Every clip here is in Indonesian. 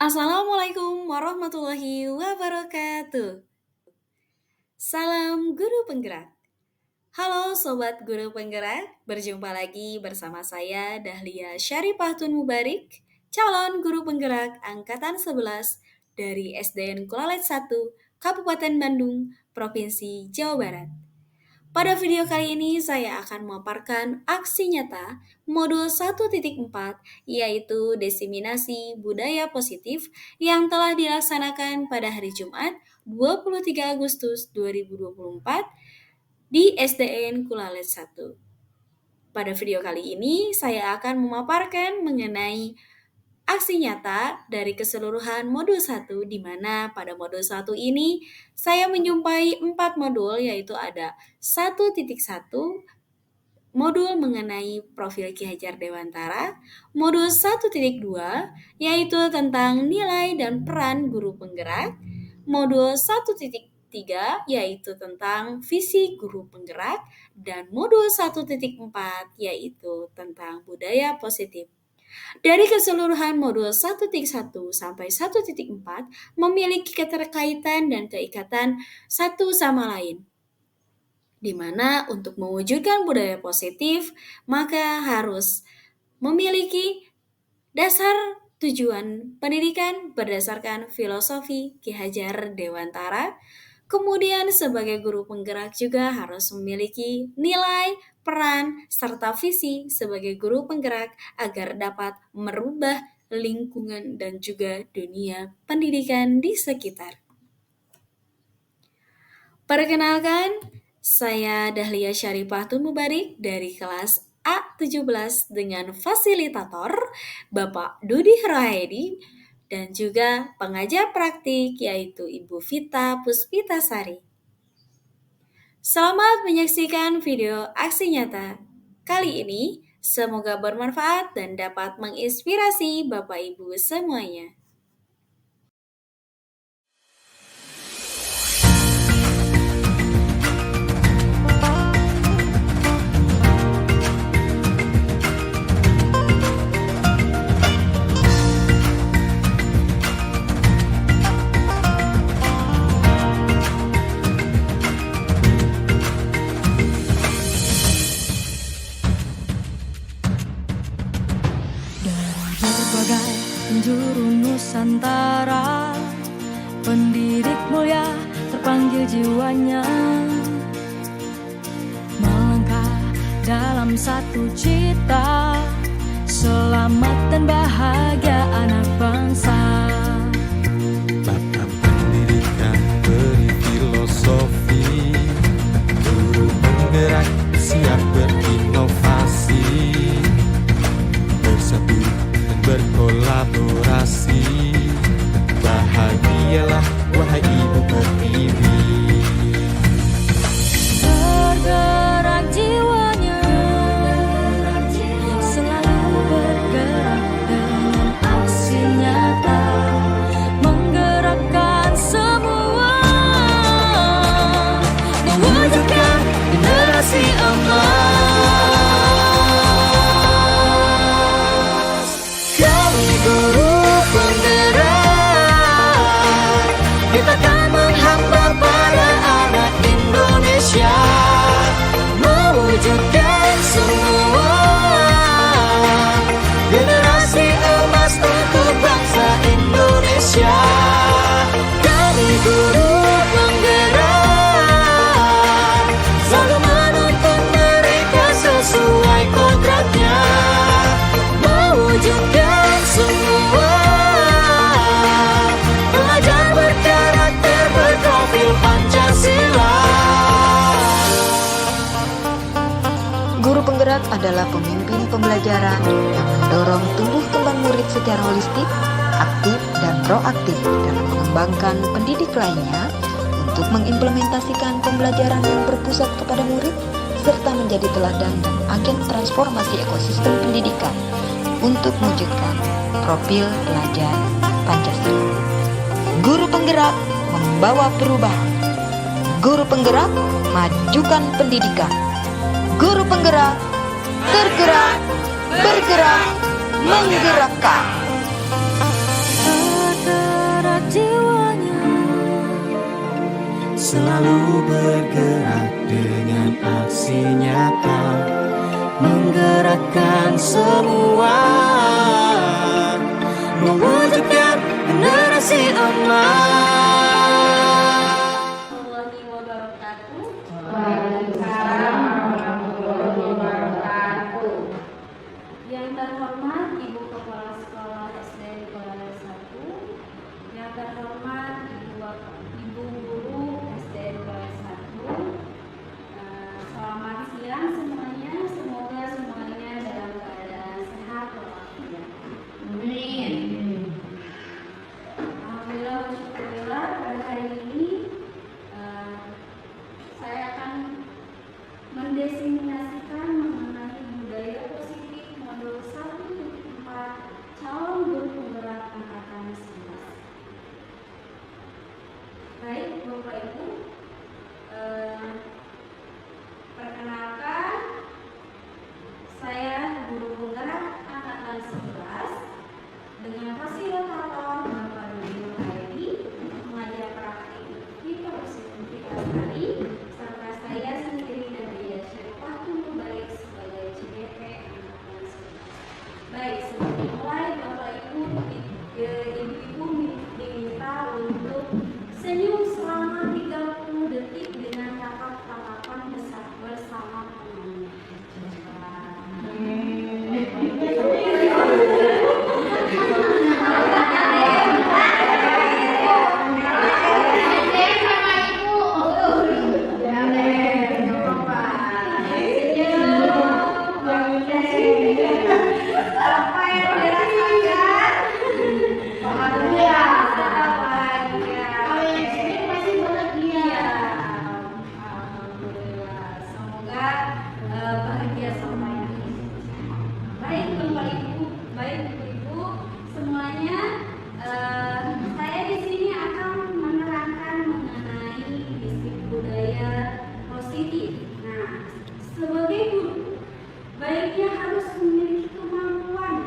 Assalamualaikum warahmatullahi wabarakatuh. Salam guru penggerak. Halo Sobat Guru Penggerak, berjumpa lagi bersama saya Dahlia Syarifahtun Mubarik, calon guru penggerak Angkatan 11 dari SDN Kulalet 1, Kabupaten Bandung, Provinsi Jawa Barat. Pada video kali ini saya akan memaparkan aksi nyata modul 1.4 yaitu diseminasi budaya positif yang telah dilaksanakan pada hari Jumat 23 Agustus 2024 di SDN Kulalet 1. Pada video kali ini saya akan memaparkan mengenai aksi nyata dari keseluruhan modul 1 di mana pada modul 1 ini saya menjumpai 4 modul yaitu ada 1.1 modul mengenai profil Ki Hajar Dewantara, modul 1.2 yaitu tentang nilai dan peran guru penggerak, modul 1.3 yaitu tentang visi guru penggerak, dan modul 1.4 yaitu tentang budaya positif. Dari keseluruhan modul 1.1 sampai 1.4 memiliki keterkaitan dan keikatan satu sama lain. Di mana untuk mewujudkan budaya positif, maka harus memiliki dasar tujuan pendidikan berdasarkan filosofi Ki Hajar Dewantara. Kemudian sebagai guru penggerak juga harus memiliki nilai, peran, serta visi sebagai guru penggerak agar dapat merubah lingkungan dan juga dunia pendidikan di sekitar. Perkenalkan, saya Dahlia Syarifahtun Mubarik dari kelas A17 dengan fasilitator Bapak Dudi Rohaedi dan juga pengajar praktik yaitu Ibu Vita Puspitasari. Selamat menyaksikan video aksi nyata kali ini. Semoga bermanfaat dan dapat menginspirasi Bapak Ibu semuanya. Berbagai penjuru Nusantara, pendidik mulia terpanggil jiwanya, melangkah dalam satu cita, selamat dan bahagia anak bangsa. Bapak pendidikan beri filosofi, guru penggerak siap berinovasi, bersatu berkolaborasi, bahagialah wahai ibu pertiwi. Tergerak jiwanya, selalu bergerak dengan aksi nyata, menggerakkan semua, mewujudkan generasi emas. Guru penggerak, kita akan menghambar adalah pemimpin pembelajaran yang mendorong tumbuh kembang murid secara holistik, aktif, dan proaktif dalam mengembangkan pendidik lainnya untuk mengimplementasikan pembelajaran yang berpusat kepada murid serta menjadi teladan dan agen transformasi ekosistem pendidikan untuk mewujudkan profil pelajar Pancasila. Guru penggerak membawa perubahan. Guru penggerak majukan pendidikan. Guru penggerak tergerak, bergerak, menggerakkan. Tergerak jiwanya, Selalu bergerak dengan aksi nyata, menggerakkan semua, mewujudkan generasi emas. Yang terhormat Ibu Kepala Sekolah SD Kelas 1, yang terhormat Ibu Guru SD Kelas 1. Selamat siang semuanya, semoga semuanya dalam keadaan sehat walafiat. Amin. Alhamdulillah syukurillah pada hari ini saya akan mendefinisikan mengenai budaya positif modul 1.4 calon guru penggerak angkatan 11. Baik Bapak Ibu, perkenalkan saya guru penggerak angkatan 11 dengan fasilitator Bapak Dodi Hairi, mengajar praktik di Universitas Bali, serta saya sendiri Nadia Syarifah Tumbuh Baik sebagai CDP angkatan 11. Baik, sebelum mulai Bapak Ibu, Ibu-ibu diminta untuk senyum selama 30 detik dengan tatapan bersama temannya. Apa yang dirasakan? Alhamdulillah. Alhamdulillah. Semoga bahagia semuanya. Baik Bapak Ibu, baik Ibu semuanya, saya di sini akan menerangkan mengenai disiplin budaya positif. Nah, sebagai guru, baiknya harus memiliki kemampuan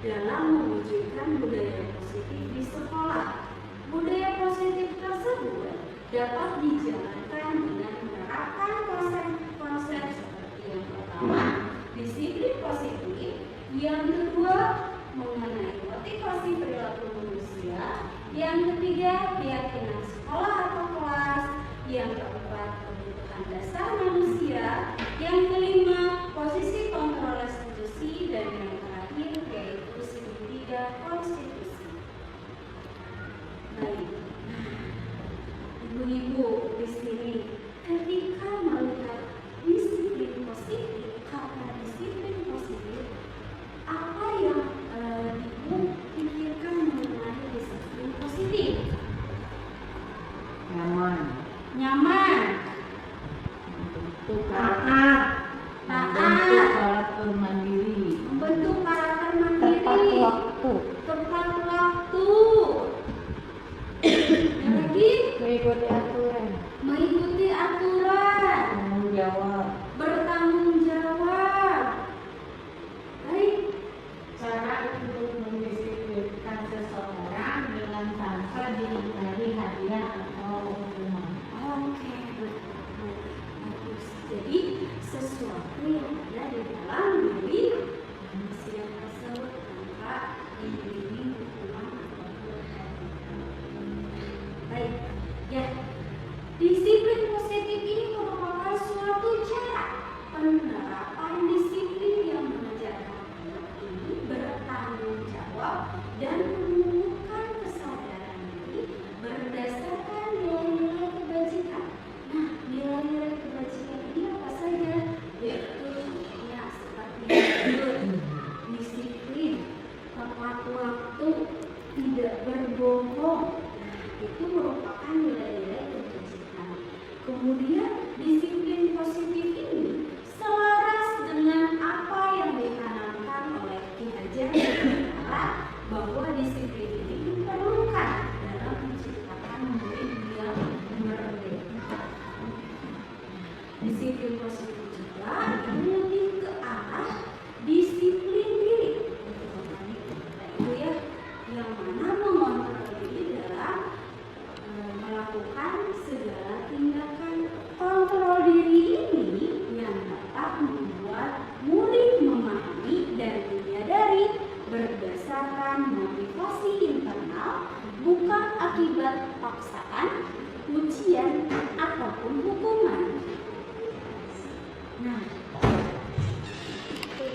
dalam mewujudkan budaya positif di sekolah. Budaya positif tersebut dapat dijalankan dengan menerapkan konsep-konsep seperti yang pertama, disiplin positif, yang kedua, mengenai motivasi perilaku manusia, yang ketiga, keyakinan sekolah atau kelas, yang keempat, kebutuhan dasar manusia, yang kelima, posisi kontrol restitusi, dan yang terakhir yaitu segitiga konstitusi. Baik, ibu-ibu di sini, ketika melihat disiplin positif, kata disiplin positif, apa yang ibu pikirkan mengenai disiplin positif? Nyaman, taat, membentuk karakter mandiri, tepat waktu, yang lagi mengikuti aturan, bertanggung jawab. Baik, Cara untuk mendisiplinkan seseorang dengan tanpa diberi hadiah atau hukuman. oke, bagus. Jadi sesuatu yang ada di dalam diri manusia tersebut tanpa diberi hukuman atau hadiah. Baik, ya. Disiplin positif ini merupakan suatu cara penerapan disiplin yang mengajarkan anak ini bertanggung jawab dan menemukan kesadaran diri berdasarkan nilai-nilai kebajikan. Nah, nilai-nilai kebajikan ini apa saja? Yaitu ya seperti juga paksaan, ujian, ataupun hukuman. Nah,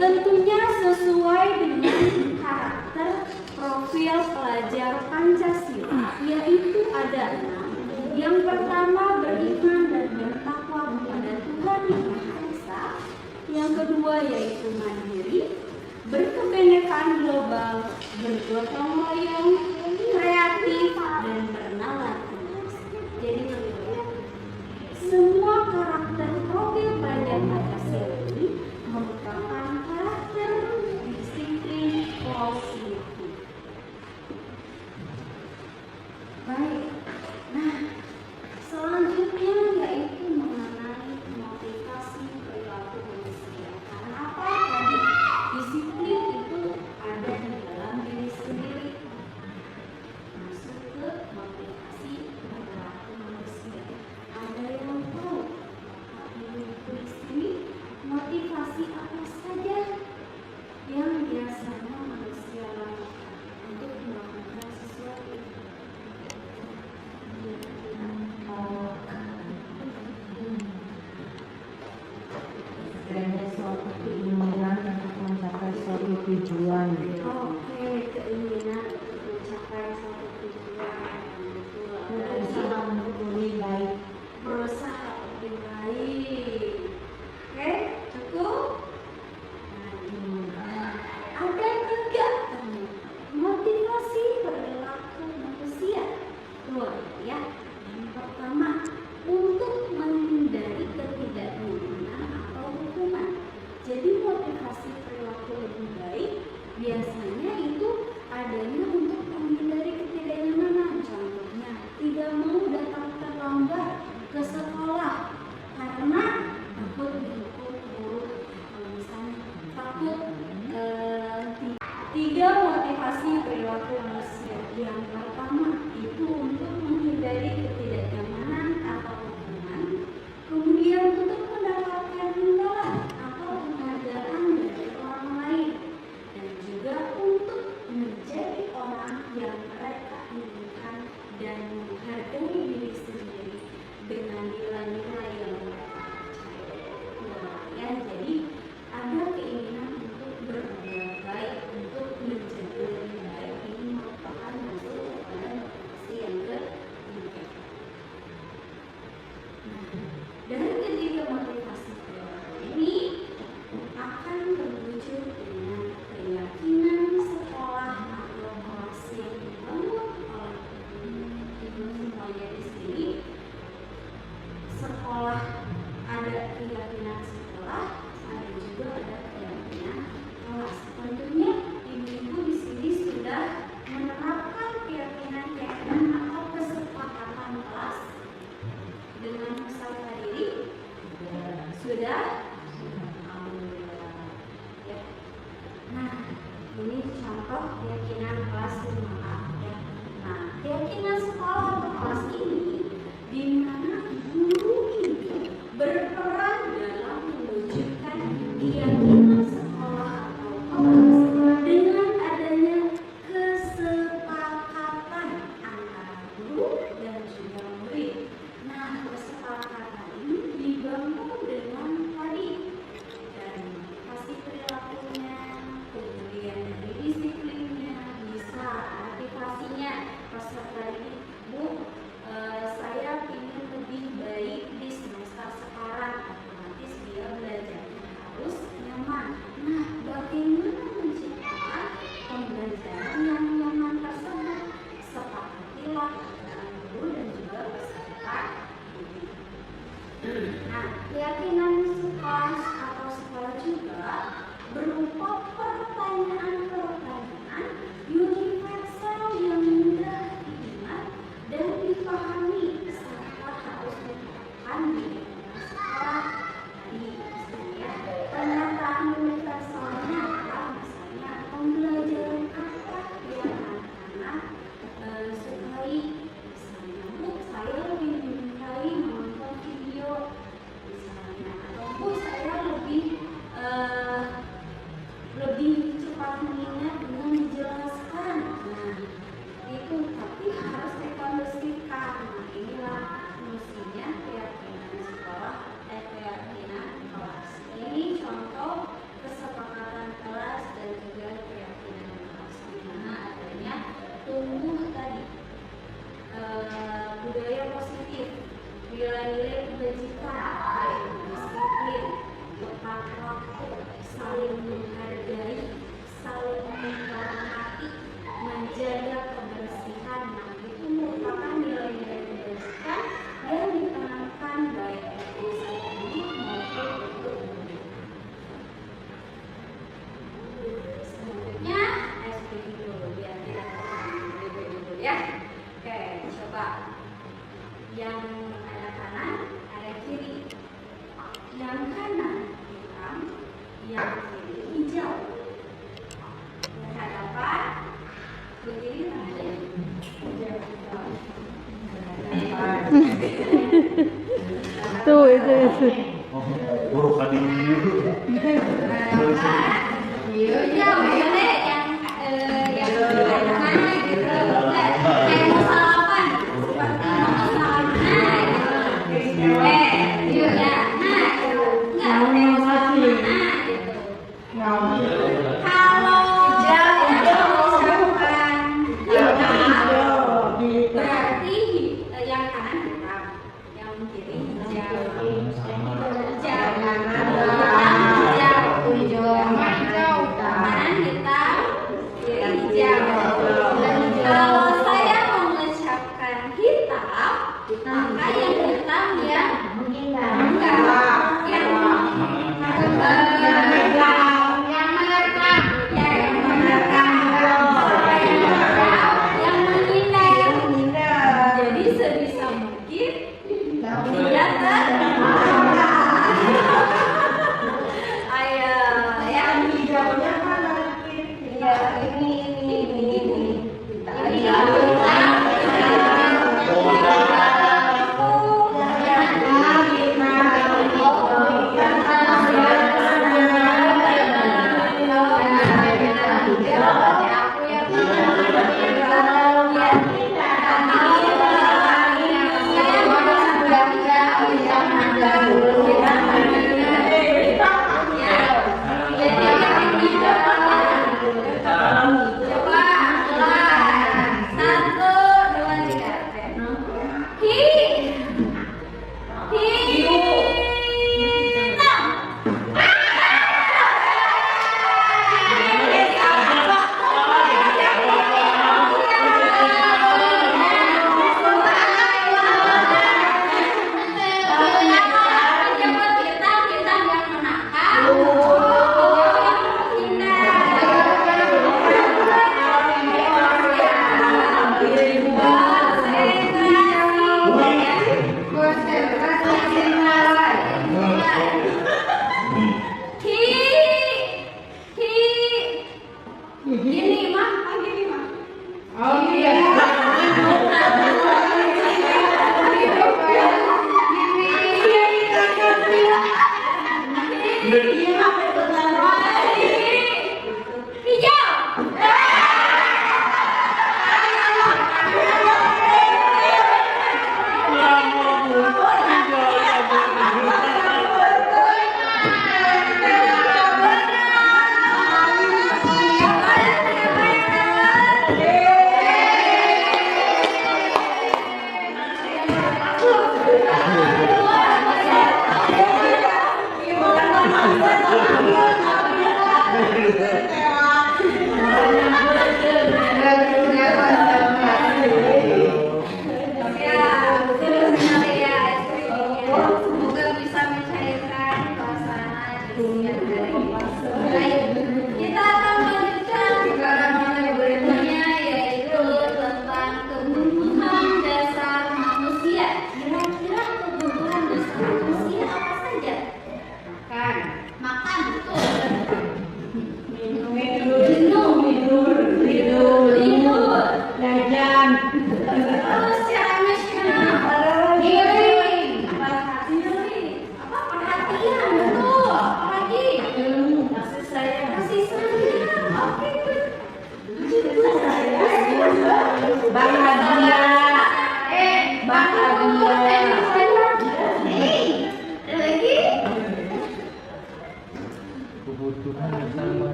tentunya sesuai dengan karakter profil pelajar Pancasila, yaitu ada 6. Yang pertama, beriman dan bertakwa kepada Tuhan Yang Maha Esa. Yang kedua yaitu mandiri, berkebinekaan global, bergotong royong, kreatif, dan bernalar. Jadi semua karakter profil pelajar Pancasila ini merupakan karakter disiplin positif. Baik, nah selanjutnya yaitu mengenai motivasi perilaku manusia. Karena apa? Tadi disiplin itu ada di dalam diri sendiri. Masuk ke motivasi perilaku manusia. Ada yang tahu? Ibu-ibu di sini motivasi apa saja yang biasanya manusia lakukan untuk melakukan sesuatu? Adanya suatu keinginan untuk mencapai suatu tujuan. Oke, keinginan untuk mencapai suatu tujuan. Betul. Berusaha untuk lebih baik. Berusaha lebih baik. Oke, cukup. Ada 3 motivasi perilaku manusia. Tuh, ya. Yang pertama, untuk menghindari ketidaknyamanan atau hukuman. Jadi motivasi perilaku lebih baik biasanya itu adanya untuk menghindari ketidaknyamanan. Contohnya, tidak mau datang terlambat ke sekolah karena takut dihukum guru. Misalnya takut 3 motivasi perilaku manusia. Yang pertama itu untuk menghindari ketidaknyamanan atau hukuman, kemudian untuk mendapatkan imbalan atau penghargaan dari orang lain, dan juga untuk menjadi orang yang mereka inginkan dan menghargai diri sendiri dengan nilai-nilai yang mereka percaya. Ya, jadi ada keinginan untuk berbuat baik, untuk menjadi lebih baik. Ini merupakan masuk kepada motivasi yang ketiga. Dari ketiga motivasi perilaku ini akan berwujud dengan keyakinan sekolah atau kelas yang dibangun oleh ibu semuanya di sini. Sekolah, ada keyakinan sekolah, ada juga ada keyakinan kelas. Tentunya ibu-ibu di sini sudah menerapkan keyakinan atau kesepakatan kelas dengan peserta diri. Sudah? Alhamdulillah. Ya. Nah, ini contoh keyakinan kelas 5A. Ya. Nah, keyakinan sekolah atau kelas ini di mana guru ini berperan dalam mewujudkan keyakinan sekolah atau kelas dengan adanya kesepakatan antara guru dan juga murid. Nah, kesepakatan ini dibangun dengan tadi dari motivasi perilakunya, kemudian dari disiplinnya, bisa motivasinya peserta ini, Bu, saya ingin lebih baik di semester sekarang. Otomatis dia belajarnya harus nyaman, kebutuhan hati, menjaga kebersihan. Nah, itu merupakan nilai-nilai kebersihan yang ditanamkan baik untuk usaha ini maupun untuk umum. Selanjutnya, SPG dulu biar tidak terlalu dulu ya. Oke, coba yang ada kanan, ada kiri. Yang kanan hitam, yang kiri hijau. Berhadapan, berdiri tangannya. Tuh itu. Buruk tadi. Ya, maksudnya yang mana gitu. Kayak mau salaman, seperti mau salaman. Yuk ya. Nah, enggak mau salaman. Gitu. Kalau misalkan berarti yang kanan hitam, yang kiri hijau. Kanan hitam, kiri hijau. Kalau saya mau mengucapkan hitam, maka yang hitam ya enggak. Yang menerkam, yang menghindar. Jadi sebisa mungkin tidak ayo ya. Hijaunya mana? Ya ini.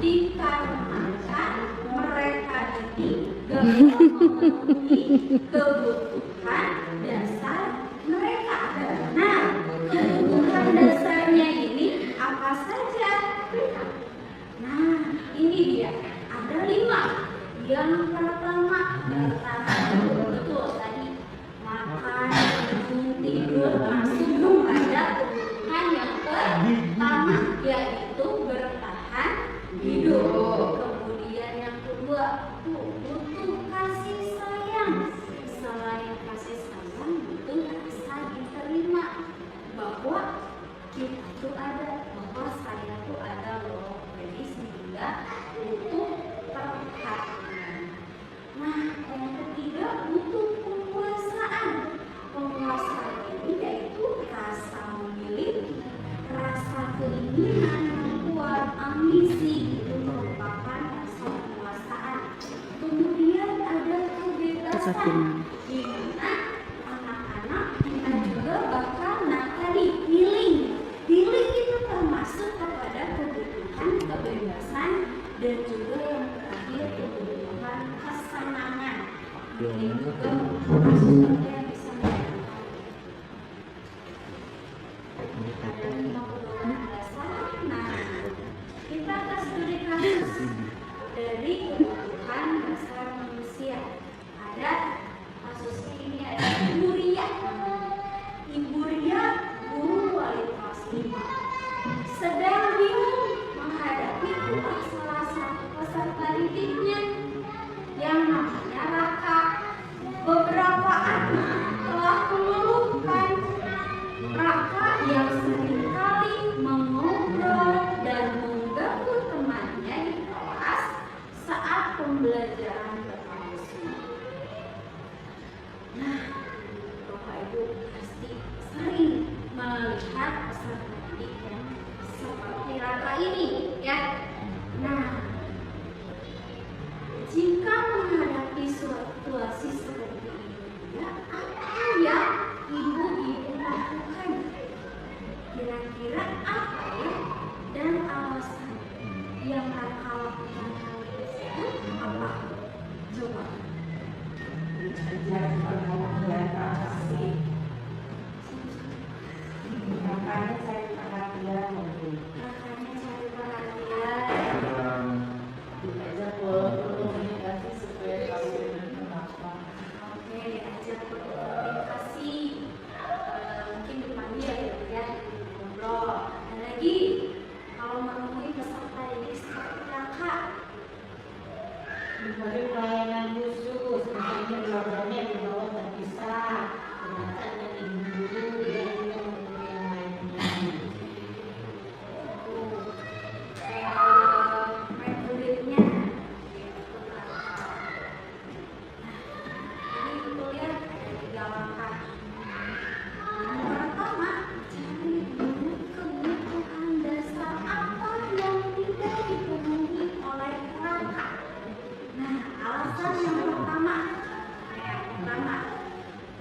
dikarenakan mereka ini gak memenuhi kebutuhan dasar mereka. Nah, kebutuhan dasarnya ini apa saja? Nah, ini dia. Ada 5. Yang pertama, bertahan. Betul tadi. Makan, minum, tidur masuk kepada kebutuhan yang pertama, yaitu bertahan hidup. Kemudian yang kedua, butuh kasih sayang. Selain kasih sayang, butuh rasa diterima bahwa kita itu ada, bahwa saya itu ada loh. Jadi sehingga butuh perhatian. Nah, yang ketiga, butuh penguasaan. Penguasaan ini yaitu rasa memiliki, rasa keinginan yang kuat, ambisi, itu merupakan rasa penguasaan. Kemudian ada kebebasan, di mana anak-anak kita juga bakal tadi healing itu termasuk kepada kebutuhan kebebasan dan juga yang terakhir kebutuhan kesenangan. Ini juga masuk kepada yang bisa menyenangkan. Ada 5 kebutuhan dasar. Nah, kita akan studi kasus dari kebutuhan dasar manusia. Ada kasus ini, ada Ibu Ria. Ibu Ria, guru wali kelas 5, sedang bingung menghadapi salah satu peserta didiknya yang namanya Raka. Beberapa anak telah mengeluhkan Raka yang seringkali mengobrol dan mengganggu temannya di kelas saat pembelajaran berlangsung. Nah, Bapak Ibu pasti sering melihat peserta didik yang seperti Raka ini, ya. Nah, jika menghadapi situasi seperti ini, ya, apa yang ibu-ibu lakukan? Kira-kira apa ya? Dan alasan yang Raka lakukan hal tersebut apa? Coba. Makanya saya perhatian mungkin. Makanya cari perhatian. Diajak komunikasi supaya tahu kenapa. Oke, diajak berkomunikasi. Mungkin dipanggil ya, ngobrol. Dan lagi, kalau menemui peserta didik seperti Kakak, Diberi pelayanan khusus, misalnya programnya di bawah terpisah, ternyata dari guru dan yang lainnya. metodenya gitu Kakak. Nah, ini betul ya, ada 3 langkah. Yang pertama, cari dulu kebutuhan dasar apa yang tidak dipenuhi oleh Kakak. Nah, alasan yang pertama,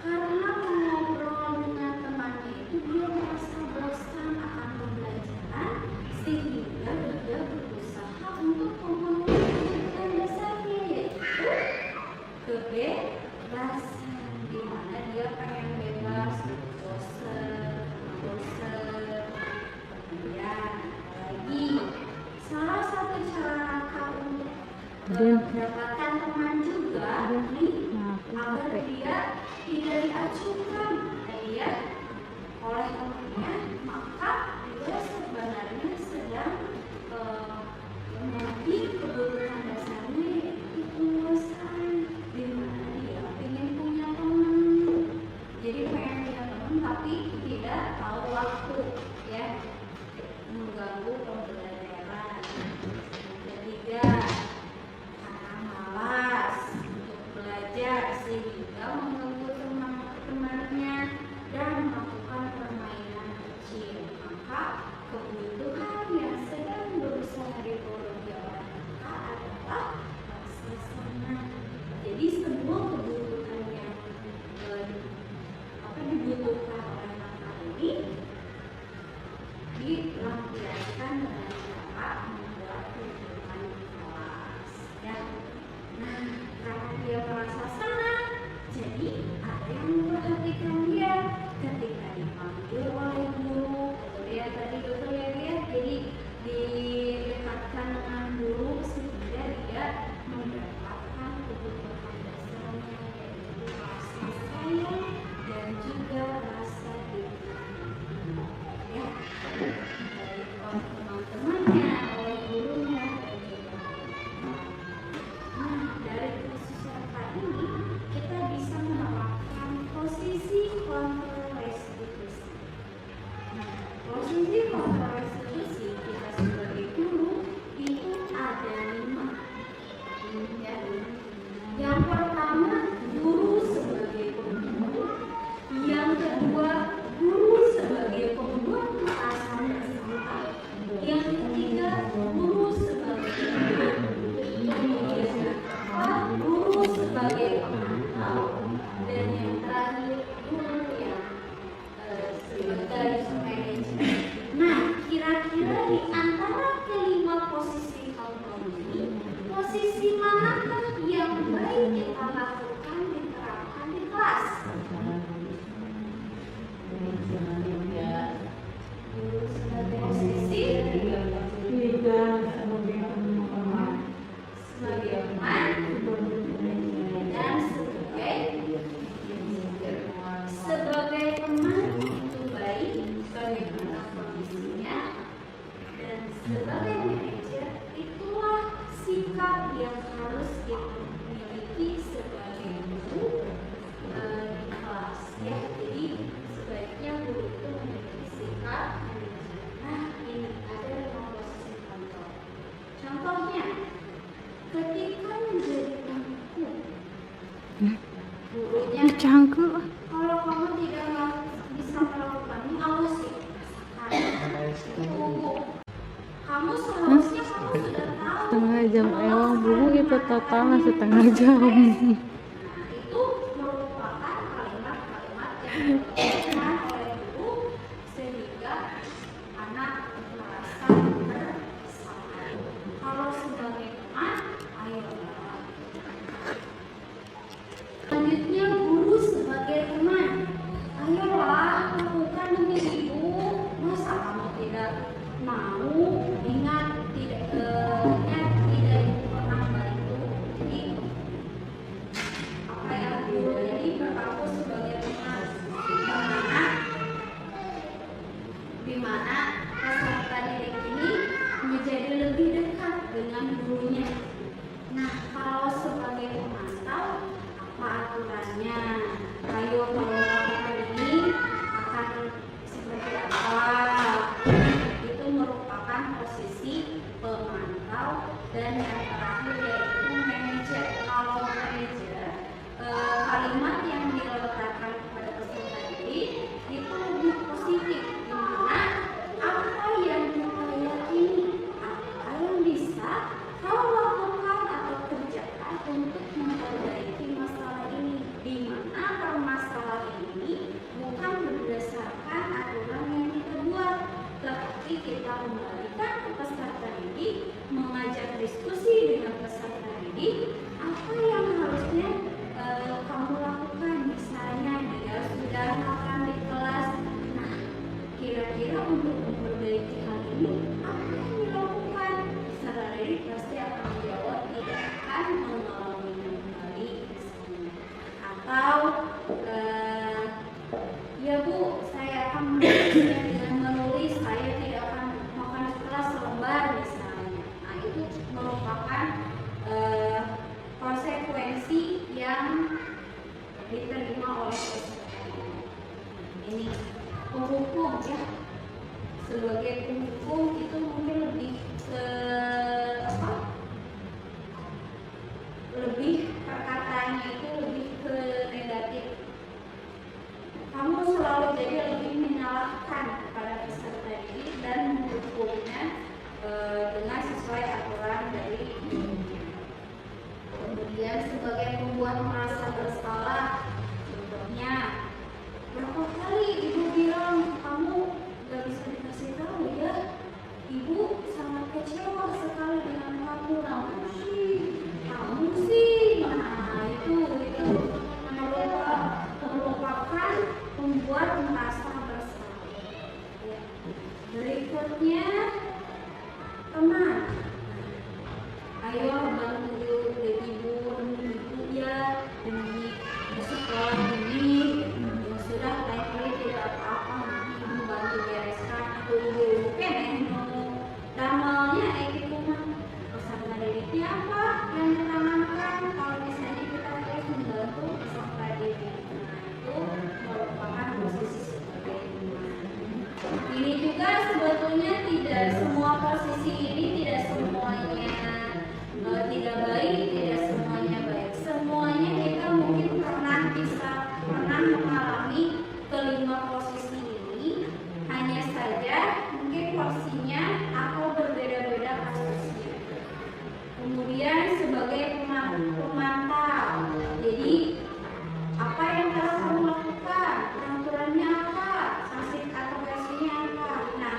karena mengobrol dengan temannya itu dia merasa bosan akan pembelajaran sehingga dia berusaha untuk memenuhi kebutuhan dasarnya, yaitu kebebasan, di mana dia pengen bebas bosan. Kemudian lagi, salah satu cara Raka untuk mendapatkan teman juga nih, agar dia tidak diacuhkan dia oleh temannya, maka dia sebenarnya sedang memenuhi kebutuhan dasarnya, yaitu penguasaan, di mana dia ingin punya teman. Jadi pengen punya teman tapi tidak tahu waktu, ya, mengganggu pembelajaran. Ketiga, karena malas untuk belajar sehingga mengganggu teman-temannya dan melakukan permainan kecil. Maka kebutuhan yang sedang berusaha kita lakukan diterapkan di kelas. Guru sebagai posisi, sebagai teman, dan sebagai teman itu baik bagaimana kondisinya, dan sebagai manajer itulah sikap yang harus kita miliki sebagai guru di kelas ya. Jadi sebaiknya guru itu memiliki sikap manajer. Nah, ini ada 5 posisi kontrol. Contohnya, ketika menjadi pemimpin, gurunya Cangkuk. kalau kamu tidak bisa melakukannya, awas ya. Tunggu. Kamu seharusnya kamu sudah tahu. Setengah jam ewang buku itu totalnya setengah jam. Itu merupakan kalimat-kalimat yang dilakukan oleh guru sehingga anak merasa bersalah. Kalau sebagai teman, ayo. Selanjutnya guru sebagai teman, ayolah lakukan demi ibu. Masa kamu tidak mau? Ingat tidak ibu pernah bantu. Jadi apa yang guru ini berlaku sebagai teman, dimana peserta didik ini menjadi lebih dekat dengan gurunya. Nah, kalau sebagai pemantau, apa aturannya? Ayo kalau lakukan ini akan seperti apa? Itu merupakan posisi pemantau. Dan yang terakhir yaitu manajer. Kalau manajer, kalimat yang dilontarkan kepada peserta didik itu lebih positif, dimana apa yang kita yakini, apa yang bisa kau lakukan atau kerjakan untuk memperbaiki masalah ini, di mana permasalahan ini bukan berdasarkan aturan yang kita buat, tetapi kita kembalikan ke peserta didik, mengajak diskusi dengan peserta didik, apa yang harusnya kamu lakukan. Misalnya dia sudah makan di kelas, nah kira-kira untuk memperbaiki hal ini apa yang dilakukan? Peserta didik pasti akan menjawab tidak akan mengulanginya kembali misalnya. Atau ya Bu, saya akan menulisnya dengan menulis, saya tidak akan makan di kelas selembar misalnya. Nah, itu merupakan konsekuensi yang diterima oleh peserta. Ini penghukum ya. Sebagai penghukum itu mungkin lebih lebih perkataannya itu lebih ke negatif. Kamu selalu jadi lebih menyalahkan kepada peserta didik dan menghukumnya dengan sesuai aturan dari gurunya. Kemudian sebagai pembuat merasa bersalah, contohnya berapa kali ibu bilang kamu gak bisa dikasih tahu ya, ibu sangat kecewa sekali dengan kamu. Kamu sih, nah itu merupakan membuat merasa bersalah. Ya. Berikutnya teman, ayo bantu ibu demi ibu ya, demi sekolah ini. Ya sudah, lain kali tidak apa-apa, ibu bantu bereskan atau ibu pengen damalnya gitu mah. Peserta didiknya apa yang ditanamkan? Kalau misalnya kita terus membantu peserta didik, itu merupakan posisi sebagai teman. Ini juga sebetulnya tidak semua posisi ini tidak semuanya tidak baik, tidak semuanya baik. Semuanya kita mungkin pernah mengalami kelima posisi ini, hanya saja mungkin porsinya atau berbeda-beda kasusnya. Kemudian sebagai pemantau, jadi apa yang harus kamu lakukan, aturannya apa, sanksi atau sanksinya apa. Nah,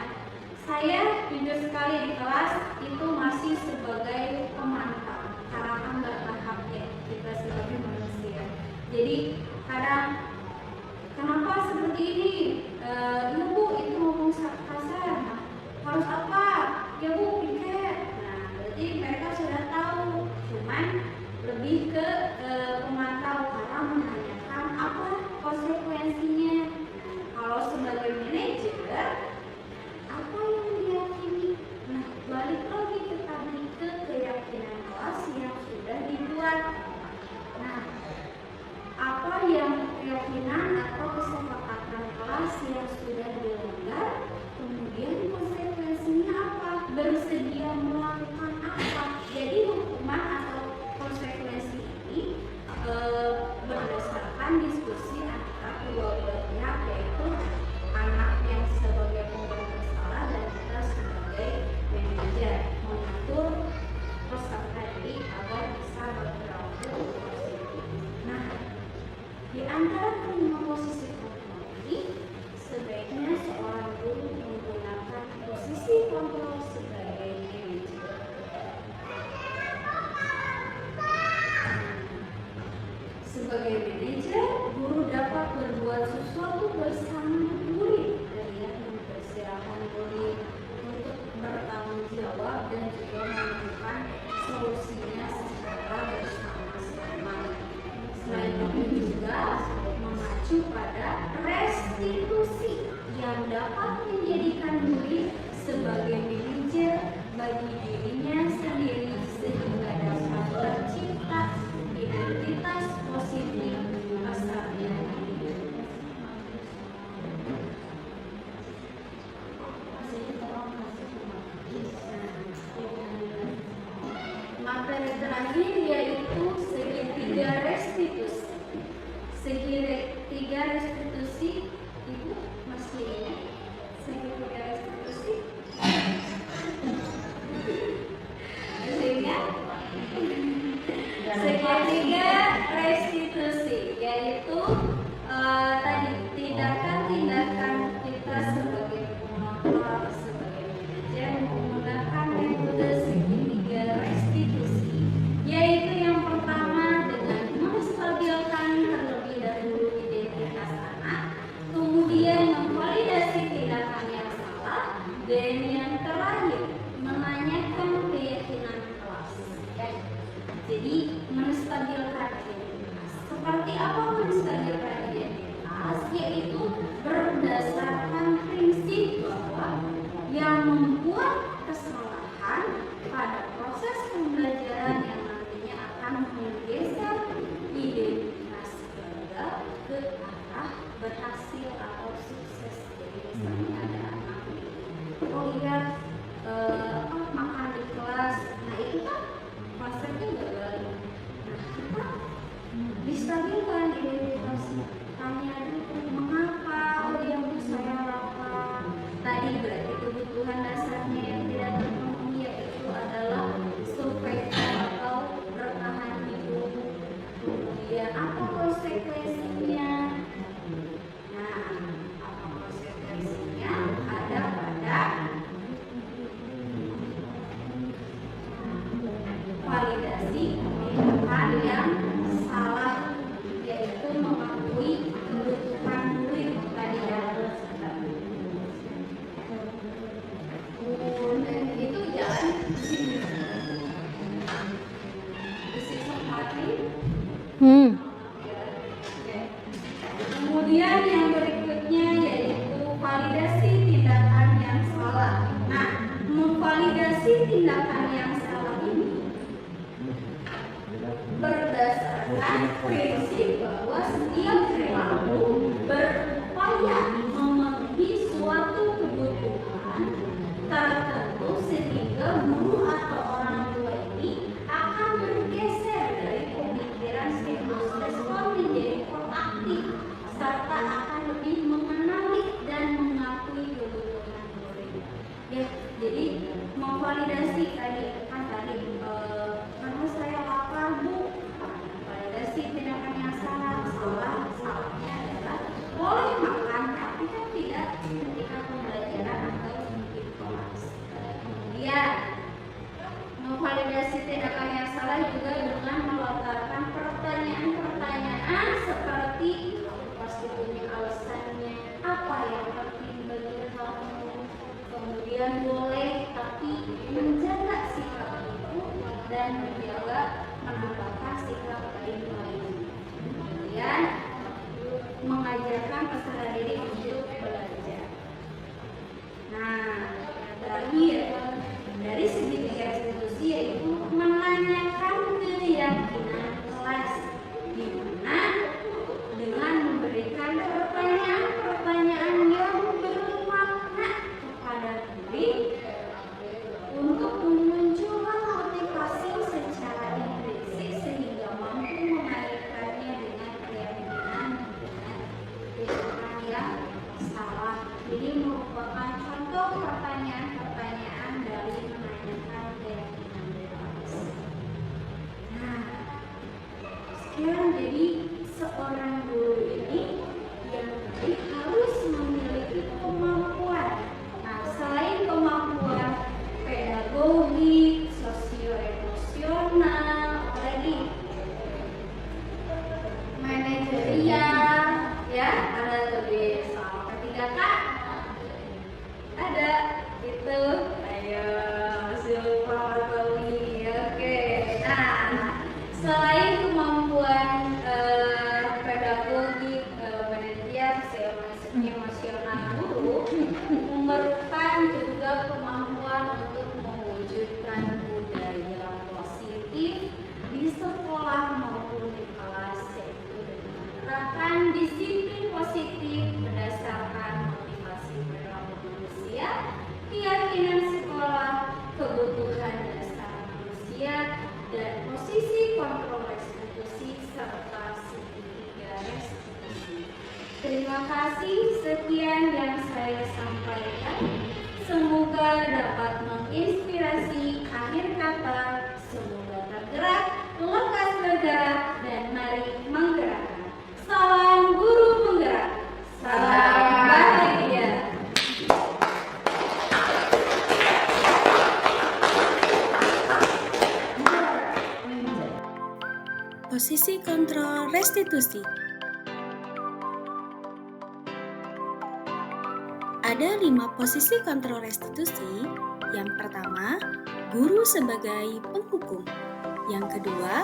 saya jujur sekali di kelas itu masih sebagai pemantau karena kan nggak tahap ya kita sebagai mereka sudah tahu, cuman lebih ke pemantau karena menanyakan apa konsekuensinya. Kalau sebagai manajer, apa yang diyakini? Nah, balik lagi ke tadi ke keyakinan kelas yang sudah dibuat. Nah, apa yang keyakinan atau kesepakatan kelas yang sudah dilanggar, kemudian konsekuensinya apa? Bersedia melakukan apa? Jadi hukuman atau konsekuensi ini berdasarkan diskusi antara kedua belah pihak, yaitu anak yang sebagai pembuat masalah dan kita sebagai manajer mengatur peserta ini agar bisa berperilaku positif. Nah, di antara kelima posisi kontrol ini, sebaiknya seorang guru menggunakan posisi kontrol sebagai manajer. Sebagai manajer, guru dapat berbuat sesuatu bersama murid dan mempersilahkan murid untuk bertanggung jawab dan juga menemukan solusinya secara bersama-sama. Selain itu juga mengacu pada restitusi yang dapat menjadikan murid sebagai manajer bagi dirinya sendiri sehingga dapat tercipta identitas positif peserta didik. Materi terakhir yaitu segitiga restitusi. Segitiga restitusi, Ibu masih ingat segitiga restitusi? Masih ingat? Segitiga restitusi yaitu tadi tindakan-tindakan kita sebagai pengontrol, sebagai manajer menggunakan metode segitiga restitusi, yaitu yang pertama dengan menstabilkan terlebih dahulu identitas anak, kemudian memvalidasi tindakan yang salah, dan yang terakhir menanyakan keyakinan kelas. Jadi menstabilkan identitas. Seperti apa menstabilkan identitas? Yaitu berdasarkan prinsip bahwa yang membuat kesalahan pada proses pembelajaran yang nantinya akan menggeser identitas keluarga ke arah berhasil atau sukses. Jadi misalnya ada anak lihat makan di kelas, nah itu kan konsepnya gagal. Nah, kita distabilkan identitasnya. Tanya dulu mengapa, oh ya Bu saya lapar. Tadi berarti kebutuhan dasarnya yang tidak terpenuhi yaitu adalah survei atau bertahan hidup. Kemudian apa konsekuensinya? Nah, apa konsekuensinya? Ada pada validasi tindakan yang salah, yaitu mengakui kebutuhan murid tadi yang itu jalan disempati. Kemudian yang berikutnya yaitu validasi tindakan yang salah. Nah, memvalidasi tindakan yang salah ini berdasarkan prinsip bahwa setiap perilaku berupaya memenuhi suatu kebutuhan tertentu sehingga guru atau orang tua ini akan bergeser dari pemikiran siklus respon menjadi proaktif serta akan lebih mengenali dan mengakui kebutuhan murid. Ya, jadi memvalidasi tadi kan karena saya lapar Bu, validasi tindakan yang salahnya adalah boleh makan tapi kan tidak ketika pembelajaran atau mungkin kelas. Kemudian memvalidasi tindakan yang salah juga dengan melontarkan pertanyaan-pertanyaan seperti pasti punya alasannya, apa yang penting bagi kamu, kemudian boleh tapi menjaga sikap itu dan menjaga menempatkan sikap baik lain. Kemudian mengajarkan peserta didik untuk belajar. Nah, yang terakhir dari segi tiga institusi yaitu menanyakan keyakinan kelas, di mana dengan memberikan pertanyaan-pertanyaan yang bermakna kepada murid untuk memunculkan motivasi secara intrinsik sehingga mampu mengaitkannya dengan keyakinan yang salah. Jadi merupakan contoh pertanyaan-pertanyaan dari menanyakan keyakinan bebas. Nah, sekarang jadi seorang guru ini yang harus memiliki kemampuan. Nah, selain kemampuan pedagogik, sosio-emosional, apalagi manajerial, ya, ada lebih sama ketiga Kak. Ada itu, ayo Zulfawati, oke. Nah, selain kemampuan pedagogik, manajerial, emosional guru, memerlukan juga kemampuan untuk mewujudkan budaya positif di sekolah maupun di kelas, yaitu dengan menerapkan disiplin positif berdasarkan motivasi perilaku manusia, keyakinan sekolah, kebutuhan dasar manusia, dan posisi kontrol restitusi serta segitiga restitusi. Terima kasih, sekian yang saya sampaikan. Semoga dapat menginspirasi. Akhir kata, semoga tergerak, lekas bergerak, dan mari menggerakkan. Salam guru penggerak. Salam bahagia. Posisi kontrol restitusi. Ada 5 posisi kontrol restitusi. Yang pertama, guru sebagai penghukum. Yang kedua,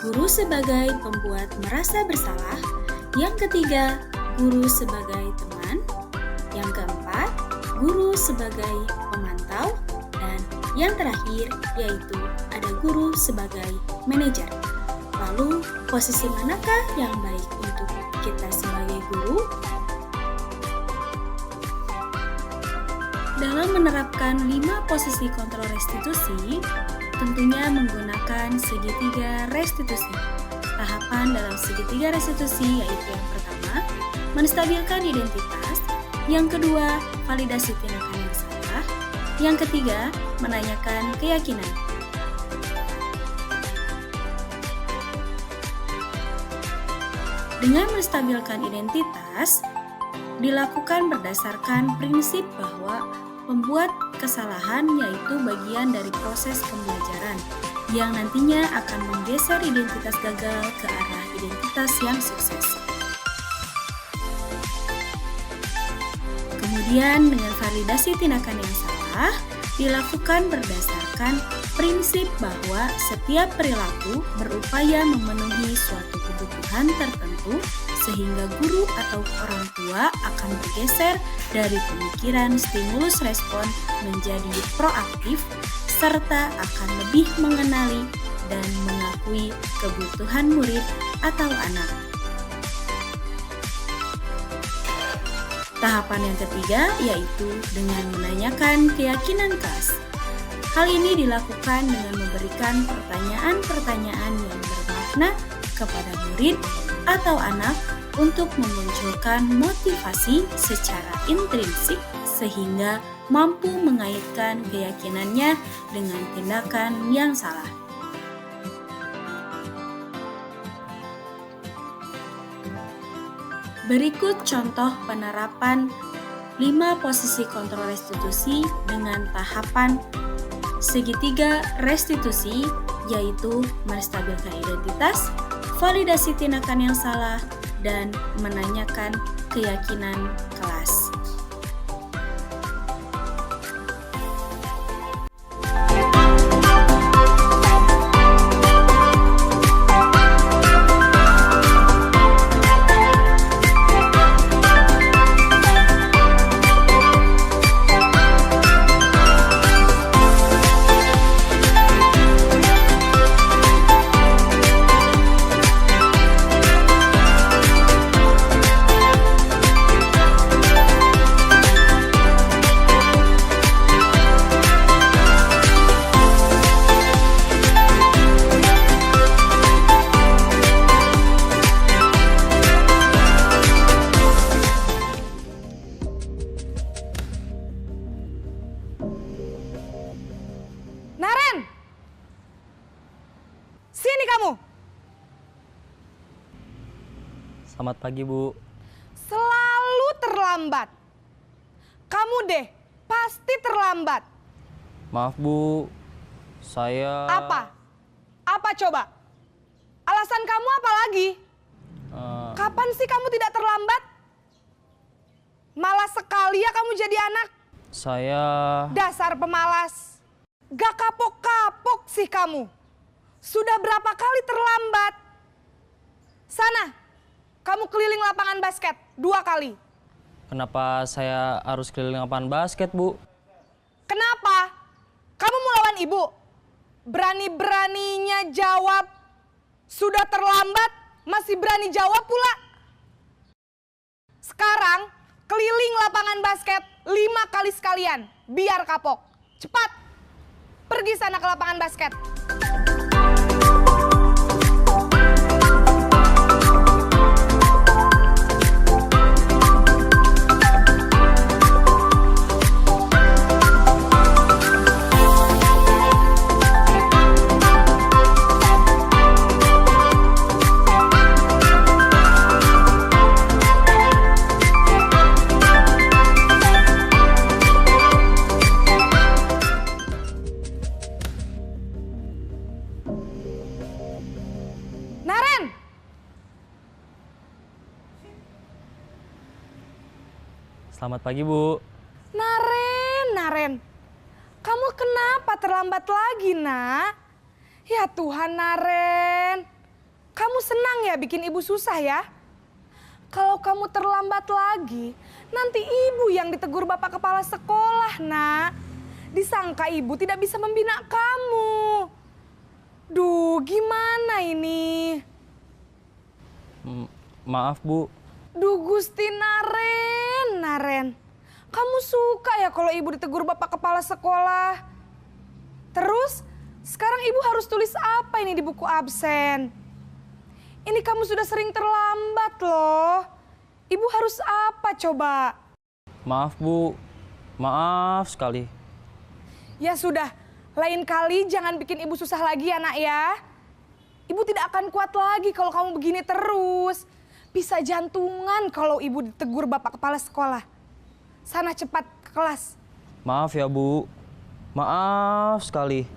guru sebagai pembuat merasa bersalah. Yang ketiga, guru sebagai teman. Yang keempat, guru sebagai pemantau. Dan yang terakhir, yaitu ada guru sebagai manajer. Lalu, posisi manakah yang baik untuk kita sebagai guru? Dalam menerapkan 5 posisi kontrol restitusi, tentunya menggunakan segitiga restitusi. Tahapan dalam segitiga restitusi yaitu yang pertama, menstabilkan identitas, yang kedua, validasi tindakan yang salah, yang ketiga, menanyakan keyakinan. Dengan menstabilkan identitas, dilakukan berdasarkan prinsip bahwa pembuat kesalahan yaitu bagian dari proses pembelajaran yang nantinya akan menggeser identitas gagal ke arah identitas yang sukses. Kemudian dengan validasi tindakan yang salah dilakukan berdasarkan prinsip bahwa setiap perilaku berupaya memenuhi suatu kebutuhan tertentu sehingga guru atau orang tua akan bergeser dari pemikiran stimulus respon menjadi proaktif serta akan lebih mengenali dan mengakui kebutuhan murid atau anak. Tahapan yang ketiga yaitu dengan menanyakan keyakinan kelas. Hal ini dilakukan dengan memberikan pertanyaan-pertanyaan yang bermakna kepada murid atau anak untuk memunculkan motivasi secara intrinsik sehingga mampu mengaitkan keyakinannya dengan tindakan yang salah. Berikut contoh penerapan 5 posisi kontrol restitusi dengan tahapan segitiga restitusi, yaitu menstabilkan identitas, validasi tindakan yang salah, dan menanyakan keyakinan kelas. Sini kamu. Selamat pagi, Bu. Selalu terlambat. Kamu deh, pasti terlambat. Maaf, Bu. Saya... Apa? Apa coba? Alasan kamu apa lagi? Kapan sih kamu tidak terlambat? Malas sekali ya kamu jadi anak. Saya... Dasar pemalas. Gak kapok-kapok sih kamu. Sudah berapa kali terlambat? Sana, kamu keliling lapangan basket 2 kali. Kenapa saya harus keliling lapangan basket, Bu? Kenapa? Kamu mau lawan ibu? Berani-beraninya jawab. Sudah terlambat, masih berani jawab pula. Sekarang, keliling lapangan basket 5 kali sekalian. Biar kapok. Cepat. Pergi sana ke lapangan basket. Naren! Selamat pagi, Bu. Naren. Kamu kenapa terlambat lagi, nak? Ya Tuhan, Naren. Kamu senang ya bikin ibu susah ya? Kalau kamu terlambat lagi, nanti ibu yang ditegur bapak kepala sekolah, nak. Disangka ibu tidak bisa membina kamu. Duh, gimana ini? Maaf, Bu. Duh, Gusti Naren. Kamu suka ya kalau ibu ditegur bapak kepala sekolah? Terus, sekarang ibu harus tulis apa ini di buku absen? Ini kamu sudah sering terlambat loh. Ibu harus apa coba? Maaf, Bu. Maaf sekali. Ya sudah, lain kali jangan bikin ibu susah lagi ya, nak ya. Ibu tidak akan kuat lagi kalau kamu begini terus. Bisa jantungan kalau ibu ditegur bapak kepala sekolah. Sana cepat ke kelas. Maaf ya, Bu. Maaf sekali.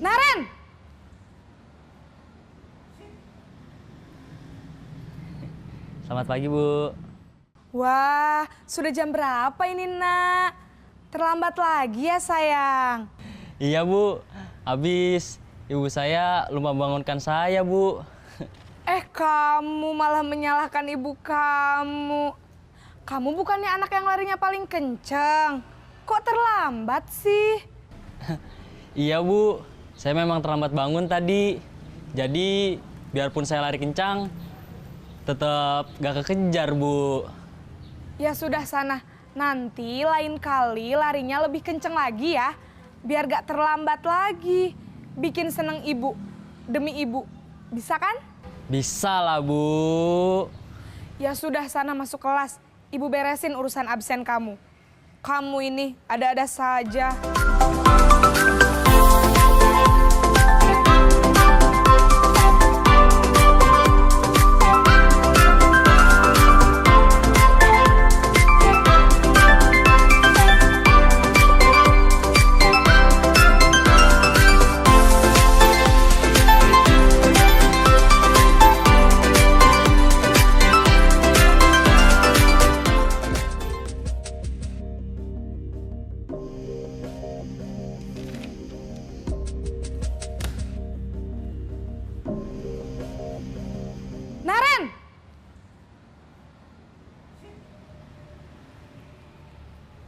Naren! Selamat pagi, Bu. Wah, sudah jam berapa ini, nak? Terlambat lagi ya, sayang. Iya, Bu. Habis ibu saya lupa bangunkan saya, Bu. Kamu malah menyalahkan ibu kamu. Kamu bukannya anak yang larinya paling kenceng. Kok terlambat sih? Iya, Bu. Saya memang terlambat bangun tadi. Jadi, biarpun saya lari kencang, tetap gak kekejar, Bu. Ya sudah sana. Nanti lain kali larinya lebih kenceng lagi ya. Biar gak terlambat lagi. Bikin seneng ibu. Demi ibu. Bisa kan? Bisa lah, Bu. Ya sudah sana masuk kelas. Ibu beresin urusan absen kamu. Kamu ini ada-ada saja.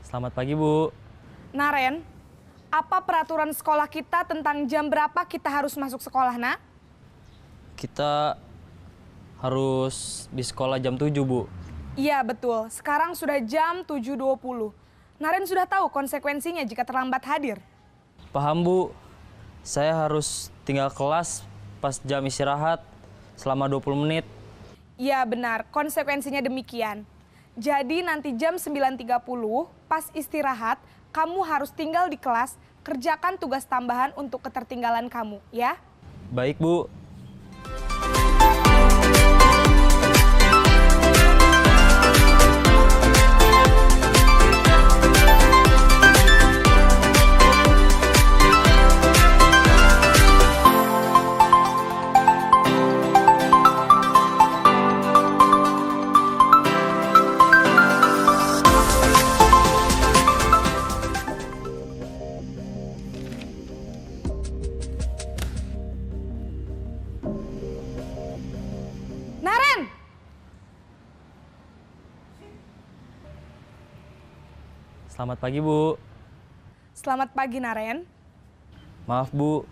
Selamat pagi, Bu. Naren, apa peraturan sekolah kita tentang jam berapa kita harus masuk sekolah, nak? Kita harus di sekolah jam 7, Bu. Iya, betul. Sekarang sudah jam 7.20. Naren sudah tahu konsekuensinya jika terlambat hadir. Paham, Bu. Saya harus tinggal kelas pas jam istirahat selama 20 menit. Iya, benar. Konsekuensinya demikian. Jadi nanti jam 9.30 pas istirahat, kamu harus tinggal di kelas, kerjakan tugas tambahan untuk ketertinggalan kamu, ya? Baik, Bu. Naren! Selamat pagi, Bu. Selamat pagi, Naren. Maaf, Bu.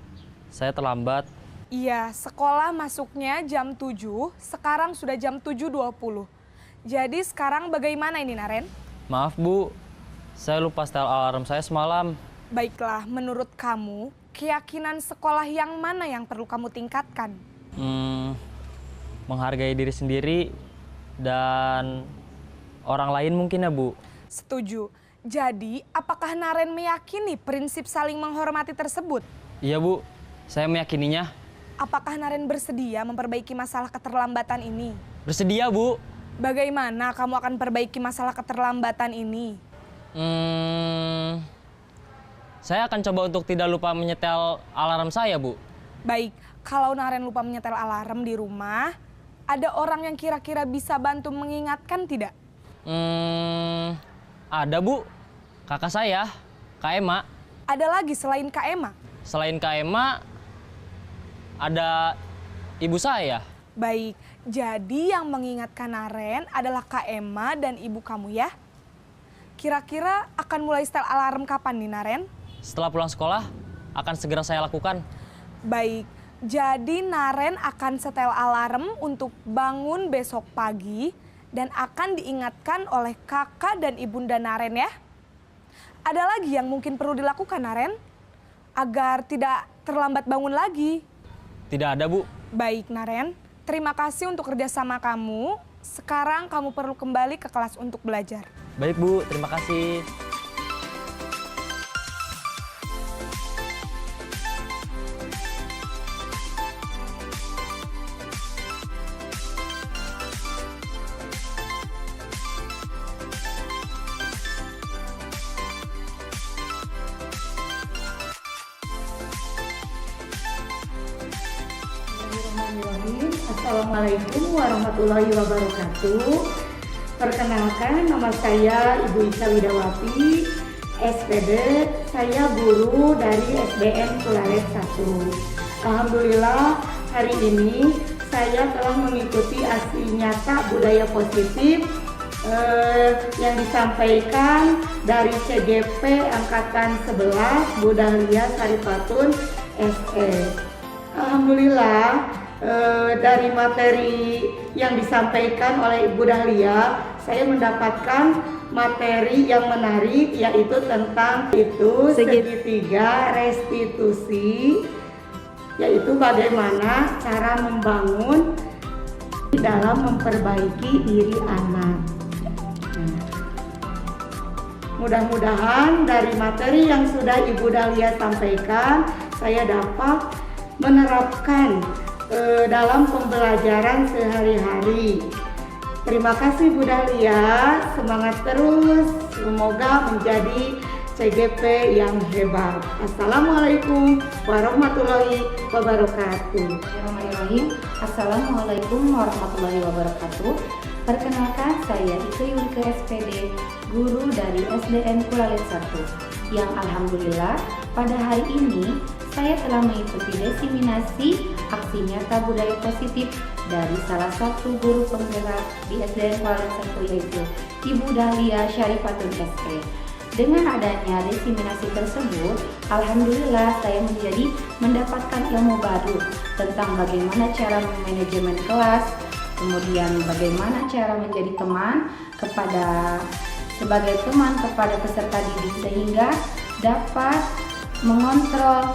Saya terlambat. Iya, sekolah masuknya jam 7, sekarang sudah jam 7.20. Jadi sekarang bagaimana ini, Naren? Maaf, Bu. Saya lupa setel alarm saya semalam. Baiklah, menurut kamu, keyakinan sekolah yang mana yang perlu kamu tingkatkan? Menghargai diri sendiri dan orang lain mungkin ya, Bu. Setuju. Jadi, apakah Naren meyakini prinsip saling menghormati tersebut? Iya, Bu. Saya meyakininya. Apakah Naren bersedia memperbaiki masalah keterlambatan ini? Bersedia, Bu. Bagaimana kamu akan perbaiki masalah keterlambatan ini? Saya akan coba untuk tidak lupa menyetel alarm saya, Bu. Baik, kalau Naren lupa menyetel alarm di rumah, ada orang yang kira-kira bisa bantu mengingatkan tidak? Ada, Bu. Kakak saya, Kak Ema. Ada lagi selain Kak Ema? Selain Kak Ema, ada ibu saya. Baik, jadi yang mengingatkan Naren adalah Kak Ema dan ibu kamu ya? Kira-kira akan mulai setel alarm kapan nih, Naren? Setelah pulang sekolah, akan segera saya lakukan. Baik, jadi Naren akan setel alarm untuk bangun besok pagi dan akan diingatkan oleh kakak dan ibunda Naren ya. Ada lagi yang mungkin perlu dilakukan, Naren? Agar tidak terlambat bangun lagi. Tidak ada, Bu. Baik, Naren. Terima kasih untuk kerjasama kamu. Sekarang kamu perlu kembali ke kelas untuk belajar. Baik, Bu. Terima kasih. Assalamualaikum warahmatullahi wabarakatuh. Perkenalkan, nama saya Ibu Isa Widawati, SPD. Saya guru dari SDN Kulalet 1. Alhamdulillah, hari ini saya telah mengikuti aksi nyata budaya positif yang disampaikan dari CGP Angkatan 11 Bu Dahlia Saripatun SE. Alhamdulillah, dari materi yang disampaikan oleh Ibu Dahlia, saya mendapatkan materi yang menarik, yaitu tentang segitiga restitusi, yaitu bagaimana cara membangun dalam memperbaiki diri anak. Mudah-mudahan dari materi yang sudah Ibu Dahlia sampaikan, saya dapat menerapkan dalam pembelajaran sehari-hari. Terima kasih Bu Dahlia, semangat terus, semoga menjadi CGP yang hebat. Assalamualaikum warahmatullahi wabarakatuh. Bismillahirrahmanirrahim. Assalamualaikum warahmatullahi wabarakatuh. Perkenalkan, saya Ike Yulike SPD, guru dari SDN Kulalet 1, yang alhamdulillah pada hari ini saya telah mengikuti desiminasi aksi nyata budaya positif dari salah satu guru penggerak di SDN Kulalet 1, yaitu Ibu Dahlia Syarifatun SE. Dengan adanya diseminasi tersebut, alhamdulillah saya mendapatkan ilmu baru tentang bagaimana cara manajemen kelas, kemudian bagaimana cara menjadi teman sebagai teman kepada peserta didik sehingga dapat mengontrol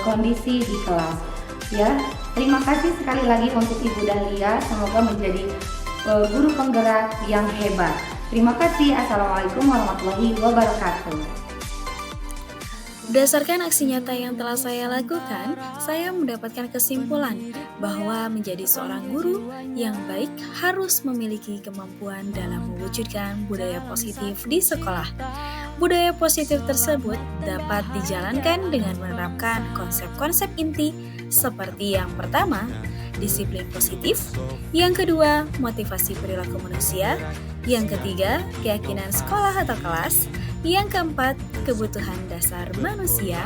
kondisi di kelas. Ya, terima kasih sekali lagi untuk Ibu Dahlia, semoga menjadi guru penggerak yang hebat. Terima kasih. Assalamualaikum warahmatullahi wabarakatuh. Berdasarkan aksi nyata yang telah saya lakukan, saya mendapatkan kesimpulan bahwa menjadi seorang guru yang baik harus memiliki kemampuan dalam mewujudkan budaya positif di sekolah. Budaya positif tersebut dapat dijalankan dengan menerapkan konsep-konsep inti seperti yang pertama, disiplin positif, yang kedua, motivasi perilaku manusia, yang ketiga, keyakinan sekolah atau kelas, yang keempat, kebutuhan dasar manusia,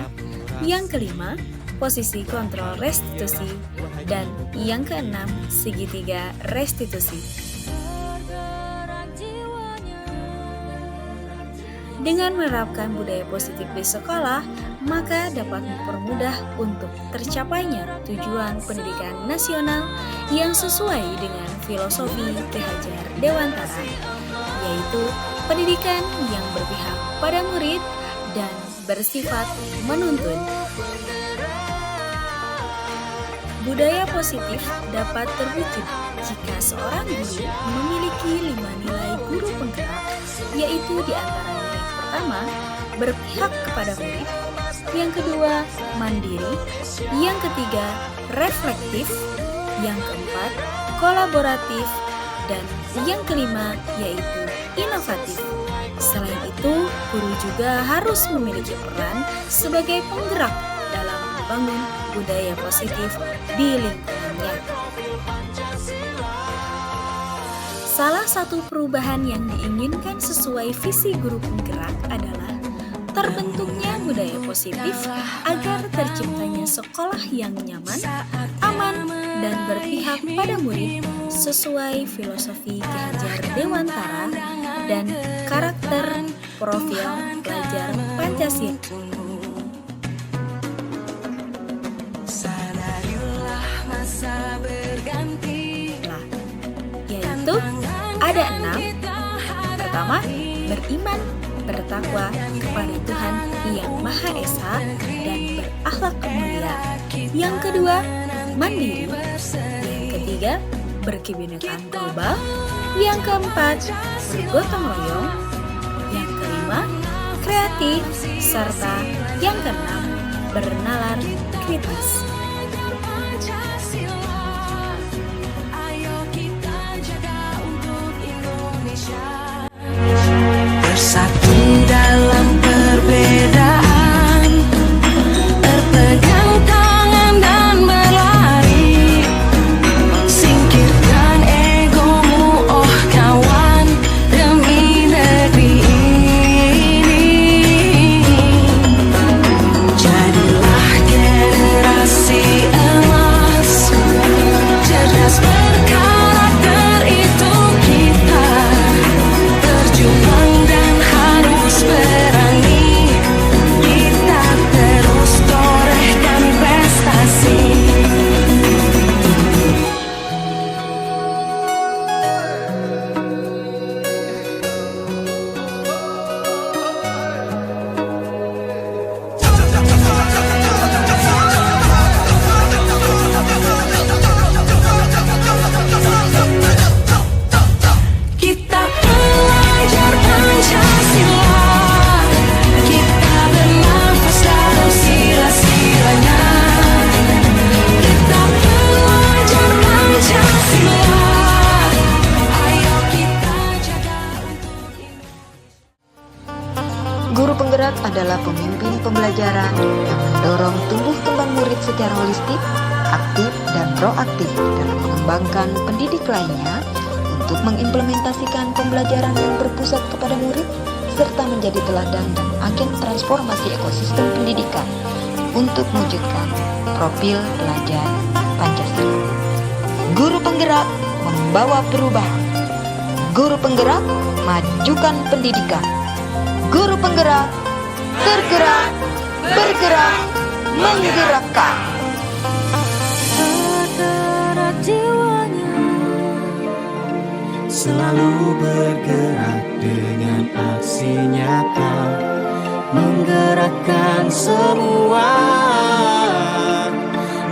yang kelima, posisi kontrol restitusi, dan yang keenam, segitiga restitusi. Dengan menerapkan budaya positif di sekolah, maka dapat mempermudah untuk tercapainya tujuan pendidikan nasional yang sesuai dengan filosofi Ki Hajar Dewantara, yaitu pendidikan yang berpihak pada murid dan bersifat menuntun. Budaya positif dapat terwujud jika seorang guru memiliki 5 nilai guru penggerak, yaitu diantaranya yang pertama, berpihak kepada murid, yang kedua, mandiri, yang ketiga, reflektif, yang keempat, kolaboratif, dan yang kelima yaitu inovatif. Selain itu, guru juga harus memiliki peran sebagai penggerak dalam membangun budaya positif di lingkungannya. Salah satu perubahan yang diinginkan sesuai visi guru penggerak adalah terbentuknya budaya positif agar terciptanya sekolah yang nyaman, aman, dan berpihak pada murid sesuai filosofi Ki Hajar Dewantara dan karakter profil pelajar Pancasila. Yaitu ada 6. Pertama, beriman, bertakwa kepada Tuhan yang Maha Esa dan berakhlak mulia. Yang kedua, mandiri. Yang ketiga, berkebinekaan global. Yang keempat, bergotong royong. Yang kelima, kreatif. Serta yang keenam, bernalar kritis. Bersatu dalam perbedaan, berpegang tangan dan berlari. Singkirkan egomu, oh kawan, demi negeri ini. Jadilah generasi emas, cerdas berkarakter, itu kita. Berjuang dan harus berani, kita terus torehkan prestasi. Kita belajar Pancasila, kita bernafas dalam sila-silanya. Kita belajar Pancasila, ayo kita jaga untuk Guru penggerak adalah pemimpin pembelajaran yang mendorong tumbuh kembang murid secara holistik, aktif dan proaktif dalam mengembangkan pendidik lainnya untuk mengimplementasikan pembelajaran yang berpusat kepada murid serta menjadi teladan dan agen transformasi ekosistem pendidikan untuk mewujudkan profil pelajar Pancasila. Guru penggerak membawa perubahan. Guru penggerak majukan pendidikan. Guru penggerak, tergerak, bergerak, menggerakkan. Tergerak jiwanya, selalu bergerak dengan aksi nyata, menggerakkan semua,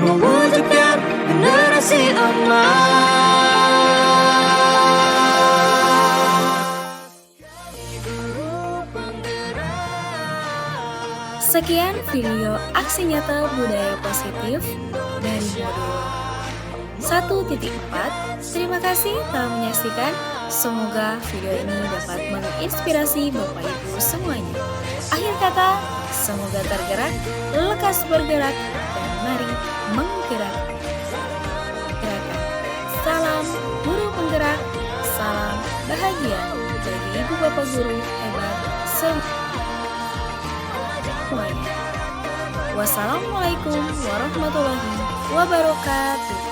mewujudkan generasi emas. Sekian video aksi nyata budaya positif dari modul 1.4. Terima kasih telah menyaksikan. Semoga video ini dapat menginspirasi Bapak Ibu semuanya. Akhir kata, semoga tergerak, lekas bergerak, dan mari menggerak. Salam guru penggerak, salam bahagia dari Ibu Bapak Guru hebat semuanya. Wassalamualaikum warahmatullahi wabarakatuh.